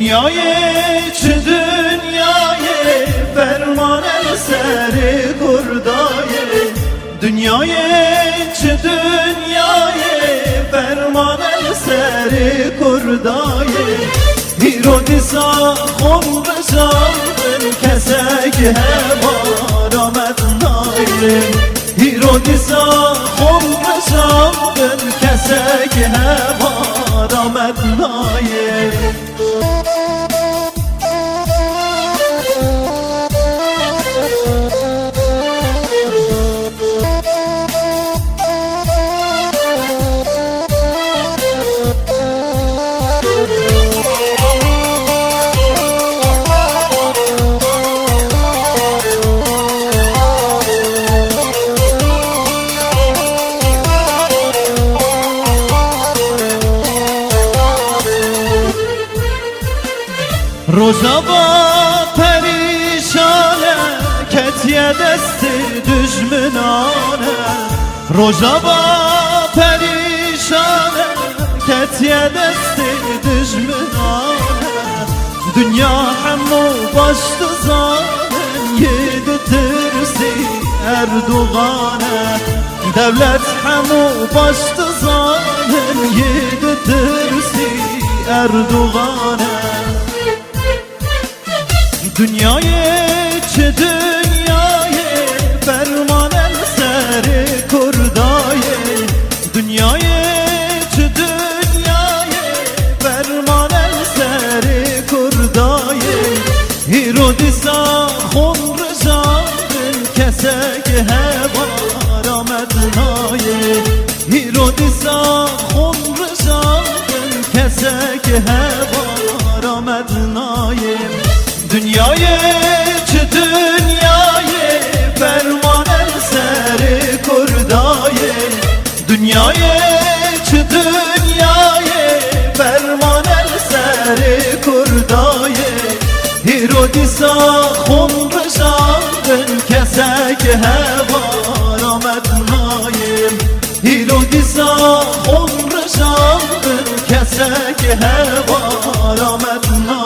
دنیای چه دنیای فرمان سر کردای دنیای چه دنیای فرمان سر کردای هیرو دیسا خون بشاون کسک هوار آمد نایه هیرو دیسا خون بشاون کسک هوار آمد نایه روزا با پریشانه کتیه دست دشمنانه روزا با پریشانه کتیه دست دشمنانه دنیا همو باشت زانن یه ترسی اردوغانه دولت همو باشت زانن یه ترسی اردوغانه دنیای چه دنیای فرمان سر کردای دنیای چه دنیای فرمان سر کردای هیرو دیسا خون رجاون کسک هوار آمد نایه هیرو دیسا خون رجاون کسک هوار آمد نایه دنیای چه دنیای فرمان سر کردای دنیای چه دنیای فرمان سر کردای هیرو دیسا خون رجاون کسک هوار آمد نایم هیرو دیسا خون رجاون کسک هوار آمد نایم